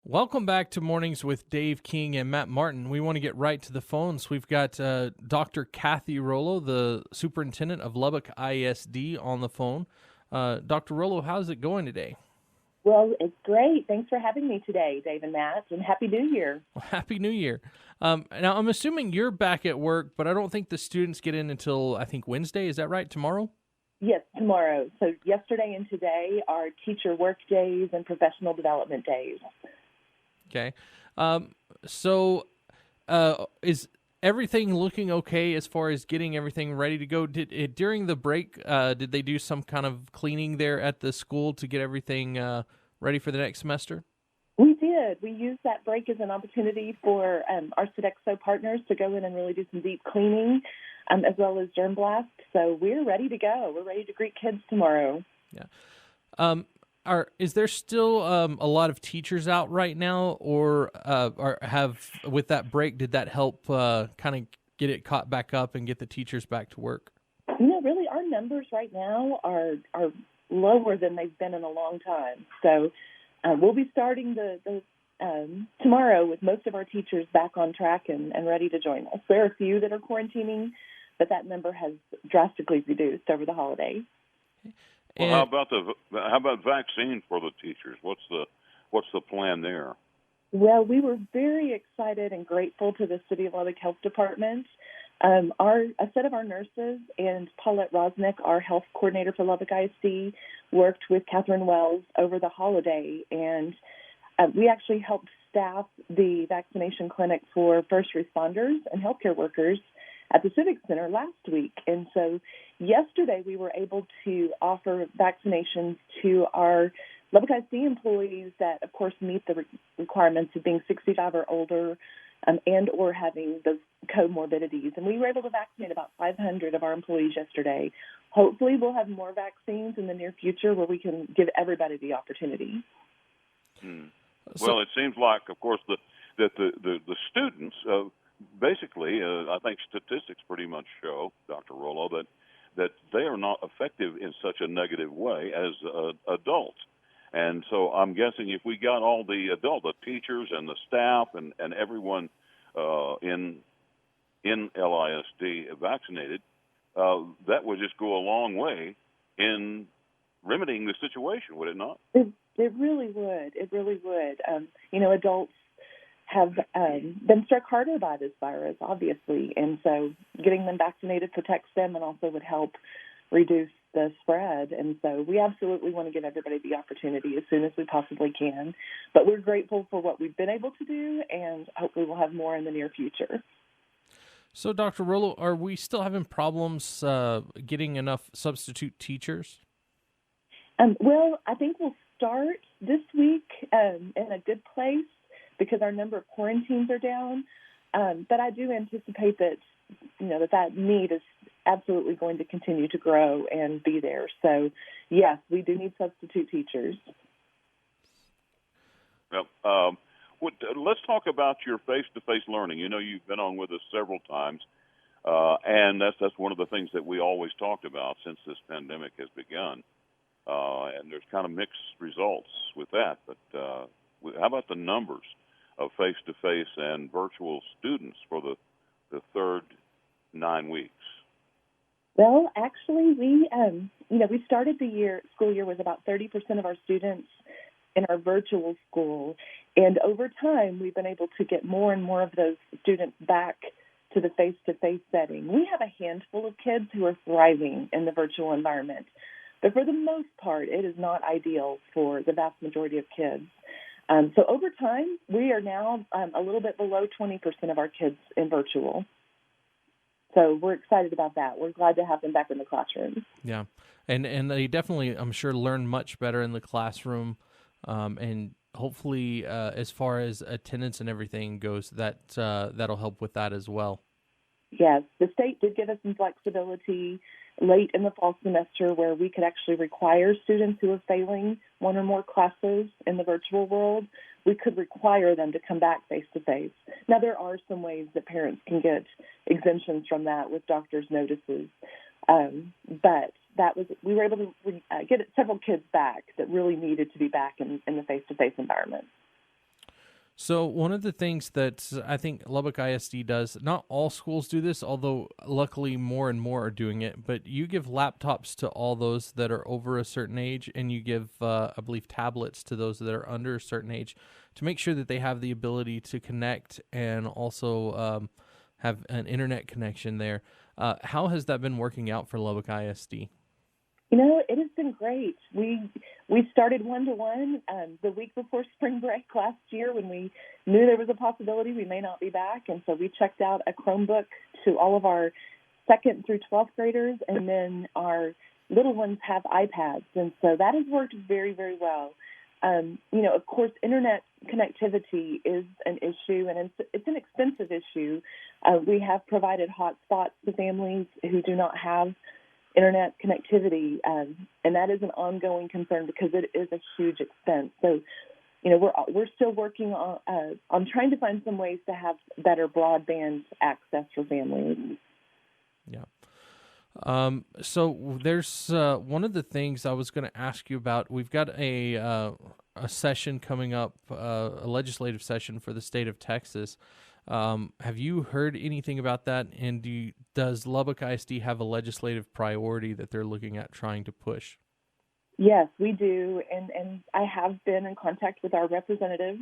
Welcome back to Mornings with Dave King and Matt Martin. We want to get right to the phones. We've got Dr. Kathy Rollo, the superintendent of Lubbock ISD, on the phone. Dr. Rollo, how's it going today? Well, it's great. Thanks for having me today, Dave and Matt, and Happy New Year. Well, Happy New Year. Now, I'm assuming you're back at work, but I don't think the students get in until, I think, Wednesday. Is that right? Tomorrow? Yes, tomorrow. So yesterday and today are teacher work days and professional development days. Okay. Is everything looking okay as far as getting everything ready to go? During the break, did they do some kind of cleaning there at the school to get everything ready for the next semester? We did. We used that break as an opportunity for our Sodexo partners to go in and really do some deep cleaning, as well as germ blast. So we're ready to go. We're ready to greet kids tomorrow. Yeah. Is there still a lot of teachers out right now, or with that break, did that help kind of get it caught back up and get the teachers back to work? No, really, our numbers right now are lower than they've been in a long time. So we'll be starting the tomorrow with most of our teachers back on track and ready to join us. There are a few that are quarantining, but that number has drastically reduced over the holiday. Well, how about vaccine for the teachers? What's the plan there? Well, we were very excited and grateful to the City of Lubbock Health Department. A set of our nurses and Paulette Rosnick, our health coordinator for Lubbock ISD, worked with Catherine Wells over the holiday, and we actually helped staff the vaccination clinic for first responders and healthcare workers at the Civic Center last week. And so yesterday we were able to offer vaccinations to our Lubbock ISD employees that, of course, meet the requirements of being 65 or older and or having those comorbidities. And we were able to vaccinate about 500 of our employees yesterday. Hopefully we'll have more vaccines in the near future where we can give everybody the opportunity. Well, it seems like, of course, that the students basically, I think statistics pretty much show, Dr. Rollo, that they are not effective in such a negative way as adults. And so I'm guessing if we got all the teachers and the staff and everyone in LISD vaccinated, that would just go a long way in remedying the situation, would it not? It really would. It really would. Adults have been struck harder by this virus, obviously, and so getting them vaccinated protects them and also would help reduce the spread. And so we absolutely want to give everybody the opportunity as soon as we possibly can. But we're grateful for what we've been able to do, and hopefully we'll have more in the near future. So, Dr. Rollo, are we still having problems getting enough substitute teachers? Well, I think we'll start this week in a good place, because our number of quarantines are down. But I do anticipate that, that need is absolutely going to continue to grow and be there. So, yes, we do need substitute teachers. Well, let's talk about your face-to-face learning. You've been on with us several times, and that's one of the things that we always talked about since this pandemic has begun. And there's kind of mixed results with that. But how about the numbers of face-to-face and virtual students for the third 9 weeks? Well, actually, we started the school year with about 30% of our students in our virtual school, and over time, we've been able to get more and more of those students back to the face-to-face setting. We have a handful of kids who are thriving in the virtual environment, but for the most part, it is not ideal for the vast majority of kids. So over time, we are now a little bit below 20% of our kids in virtual. So we're excited about that. We're glad to have them back in the classroom. Yeah, and they definitely, I'm sure, learn much better in the classroom, and hopefully, as far as attendance and everything goes, that'll help with that as well. Yes, the state did give us some flexibility late in the fall semester where we could actually require students who are failing one or more classes in the virtual world, we could require them to come back face-to-face. Now, there are some ways that parents can get exemptions from that with doctor's notices, but we were able to get several kids back that really needed to be back in the face-to-face environment. So one of the things that I think Lubbock ISD does, not all schools do this, although luckily more and more are doing it, but you give laptops to all those that are over a certain age, and you give, I believe, tablets to those that are under a certain age to make sure that they have the ability to connect and also have an internet connection there. How has that been working out for Lubbock ISD? It has been great. We started one-to-one the week before spring break last year when we knew there was a possibility we may not be back, and so we checked out a Chromebook to all of our 2nd through 12th graders, and then our little ones have iPads, and so that has worked very, very well. Of course, internet connectivity is an issue, and it's an expensive issue. We have provided hotspots to families who do not have internet connectivity, and that is an ongoing concern because it is a huge expense. So, we're still working on trying to find some ways to have better broadband access for families. Yeah. So there's one of the things I was going to ask you about. We've got a session coming up, a legislative session for the state of Texas. Have you heard anything about that? And does Lubbock ISD have a legislative priority that they're looking at trying to push? Yes, we do, and I have been in contact with our representatives.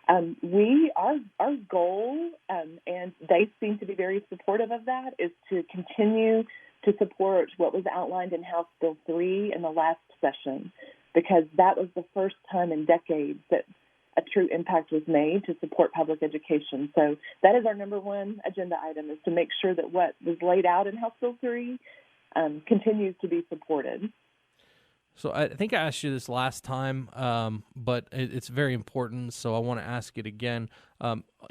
Our goal, and they seem to be very supportive of that, is to continue to support what was outlined in House Bill 3 in the last session, because that was the first time in decades that a true impact was made to support public education. So that is our number one agenda item, is to make sure that what was laid out in House Bill 3 continues to be supported. So I think I asked you this last time, but it's very important, so I want to ask it again.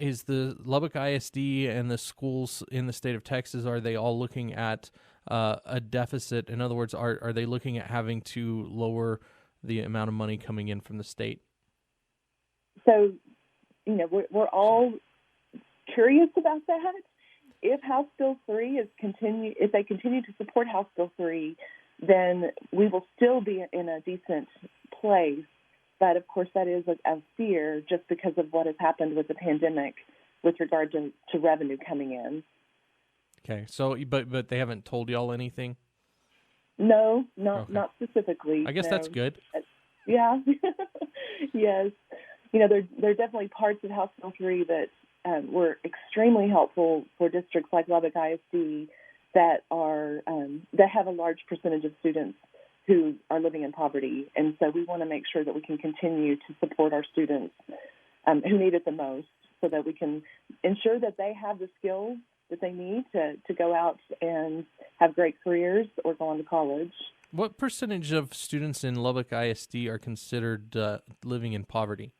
Is the Lubbock ISD and the schools in the state of Texas, are they all looking at a deficit? In other words, are they looking at having to lower the amount of money coming in from the state? So, we're all curious about that. If House Bill 3 if they continue to support House Bill 3, then we will still be in a decent place. But of course, that is a fear just because of what has happened with the pandemic with regard to revenue coming in. Okay. So, but they haven't told y'all anything? No, not specifically. I guess no. That's good. Yeah. Yes. There are definitely parts of House Bill 3 that were extremely helpful for districts like Lubbock ISD that have a large percentage of students who are living in poverty. And so we want to make sure that we can continue to support our students who need it the most, so that we can ensure that they have the skills that they need to go out and have great careers or go on to college. What percentage of students in Lubbock ISD are considered living in poverty?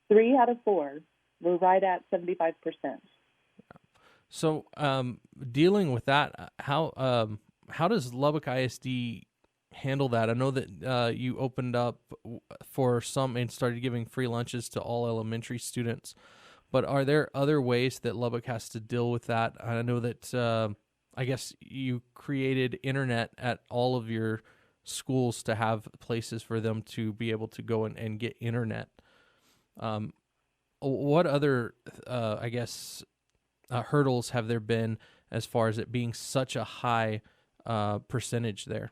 3 out of 4. We're right at 75%. So, dealing with that, how does Lubbock ISD handle that? I know that you opened up for some and started giving free lunches to all elementary students, but are there other ways that Lubbock has to deal with that? I know that I guess you created internet at all of your schools to have places for them to be able to go and get internet. What other, hurdles have there been as far as it being such a high percentage there?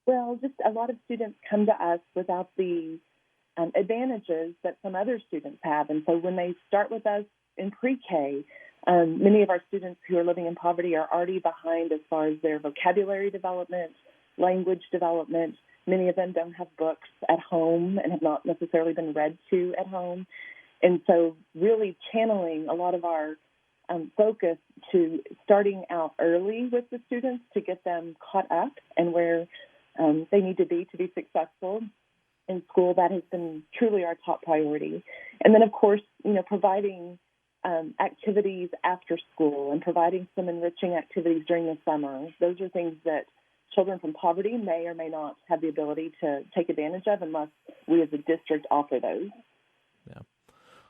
Well, just a lot of students come to us without the advantages that some other students have. And so when they start with us in pre-K, many of our students who are living in poverty are already behind as far as their vocabulary development, language development. Many of them don't have books at home and have not necessarily been read to at home. And so really channeling a lot of our focus to starting out early with the students to get them caught up and where they need to be successful in school, that has been truly our top priority. And then, of course, providing activities after school and providing some enriching activities during the summer. Those are things that children from poverty may or may not have the ability to take advantage of unless we as a district offer those. Yeah.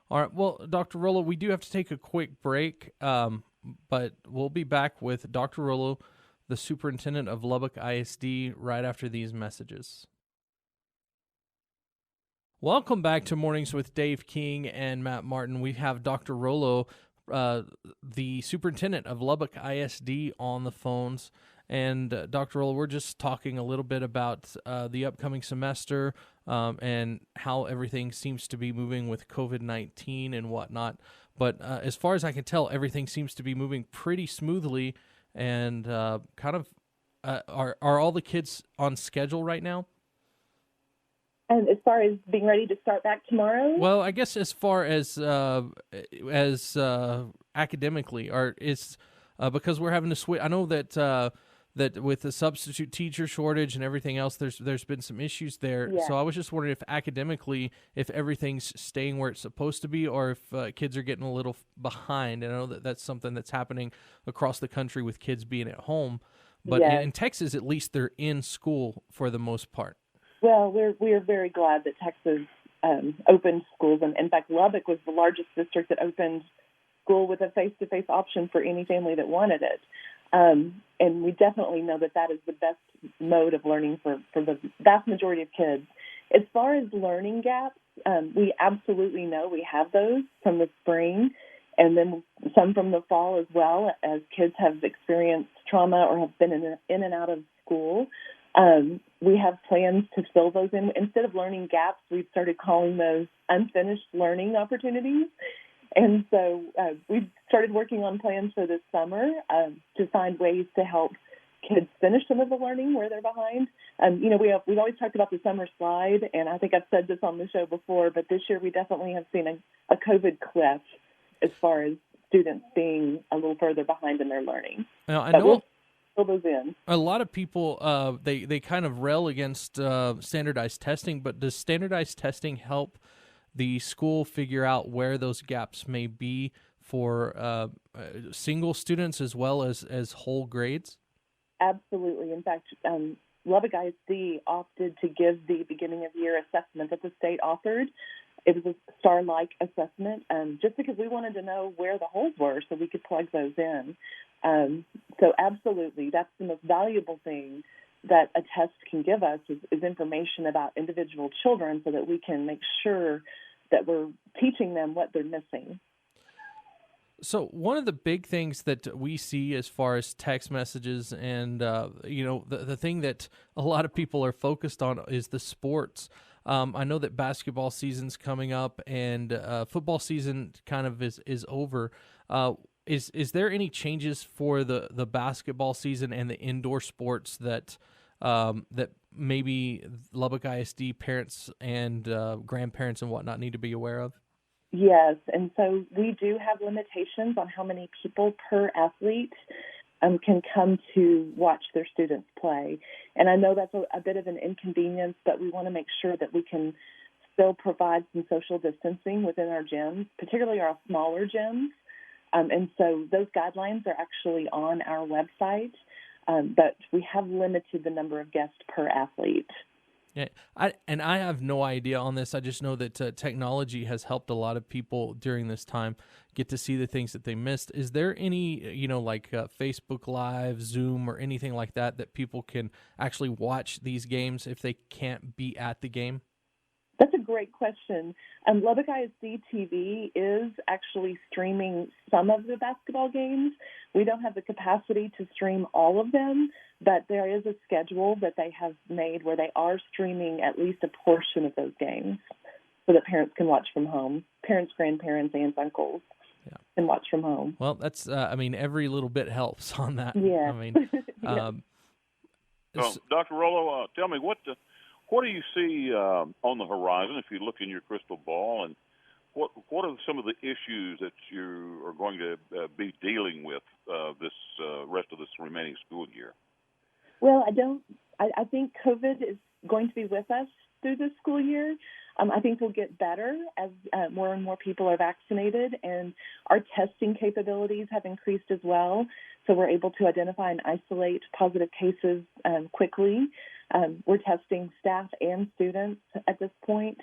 All right. Well, Dr. Rollo, we do have to take a quick break, but we'll be back with Dr. Rollo, the superintendent of Lubbock ISD, right after these messages. Welcome back to Mornings with Dave King and Matt Martin. We have Dr. Rollo, the superintendent of Lubbock ISD, on the phones. And Dr. Rollo, we're just talking a little bit about the upcoming semester and how everything seems to be moving with COVID-19 and whatnot. But as far as I can tell, everything seems to be moving pretty smoothly. And are all the kids on schedule right now? And as far as being ready to start back tomorrow? Well, I guess as far as academically, or is because we're having to switch. I know that that with the substitute teacher shortage and everything else, there's been some issues there. Yeah. So I was just wondering if academically, if everything's staying where it's supposed to be, or if kids are getting a little behind. And I know that that's something that's happening across the country with kids being at home, but Yes. in Texas, at least they're in school for the most part. Well, we're very glad that Texas opened schools, and in fact, Lubbock was the largest district that opened school with a face-to-face option for any family that wanted it. And we definitely know that that is the best mode of learning for the vast majority of kids. As far as learning gaps, we absolutely know we have those from the spring, and then some from the fall as well, as kids have experienced trauma or have been in and out of school. We have plans to fill those in. Instead of learning gaps, we've started calling those unfinished learning opportunities. And so we've started working on plans for this summer to find ways to help kids finish some of the learning where they're behind. We've always talked about the summer slide, and I think I've said this on the show before, but this year we definitely have seen a COVID cliff as far as students being a little further behind in their learning. Now, I know those in. A lot of people, they kind of rail against standardized testing, but does standardized testing help the school figure out where those gaps may be for single students as well as whole grades? Absolutely. In fact, Lubbock ISD opted to give the beginning of year assessment that the state authored. It was a STAR-like assessment, just because we wanted to know where the holes were so we could plug those in. So absolutely, that's the most valuable thing that a test can give us is information about individual children so that we can make sure that we're teaching them what they're missing. So one of the big things that we see as far as text messages and, the thing that a lot of people are focused on is the sports. I know that basketball season's coming up and football season kind of is over. Is there any changes for the basketball season and the indoor sports that maybe Lubbock ISD parents and grandparents and whatnot need to be aware of? Yes, and so we do have limitations on how many people per athlete can come to watch their students play. And I know that's a bit of an inconvenience, but we want to make sure that we can still provide some social distancing within our gyms, particularly our smaller gyms. And so those guidelines are actually on our website, but we have limited the number of guests per athlete. Yeah, I have no idea on this. I just know that technology has helped a lot of people during this time get to see the things that they missed. Is there any, Facebook Live, Zoom, or anything like that people can actually watch these games if they can't be at the game? That's a great question. Lubbock ISD TV is actually streaming some of the basketball games. We don't have the capacity to stream all of them, but there is a schedule that they have made where they are streaming at least a portion of those games so that parents can watch from home. Parents, grandparents, aunts, uncles can watch from home. Well, that's, every little bit helps on that. Yeah. Dr. Rollo, tell me, what do you see on the horizon if you look in your crystal ball, and what are some of the issues that you are going to be dealing with this rest of this remaining school year? Well, I think COVID is going to be with us through this school year. I think we'll get better as more and more people are vaccinated, and our testing capabilities have increased as well, so we're able to identify and isolate positive cases quickly. We're testing staff and students at this point,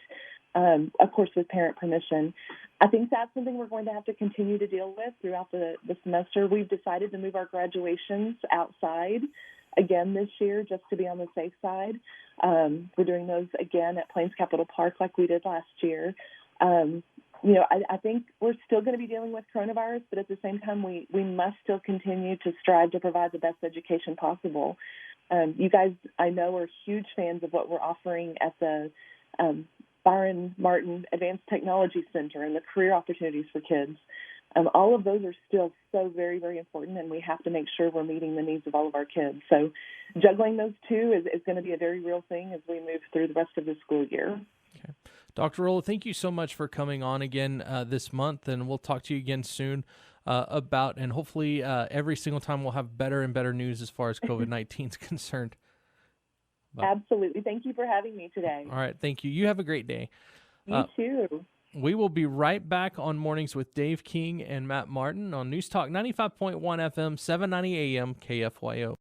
of course, with parent permission. I think that's something we're going to have to continue to deal with throughout the semester. We've decided to move our graduations outside again this year just to be on the safe side. We're doing those again at Plains Capitol Park like we did last year. I think we're still going to be dealing with coronavirus, but at the same time, we must still continue to strive to provide the best education possible. You guys, I know, are huge fans of what we're offering at the Byron Martin Advanced Technology Center and the career opportunities for kids. All of those are still so very, very important, and we have to make sure we're meeting the needs of all of our kids. So juggling those two is going to be a very real thing as we move through the rest of the school year. Okay. Dr. Rollo, thank you so much for coming on again this month, and we'll talk to you again soon and hopefully every single time we'll have better and better news as far as COVID-19 is concerned. Absolutely. Thank you for having me today. All right. Thank you. You have a great day. You too. We will be right back on Mornings with Dave King and Matt Martin on News Talk 95.1 FM, 790 AM, KFYO.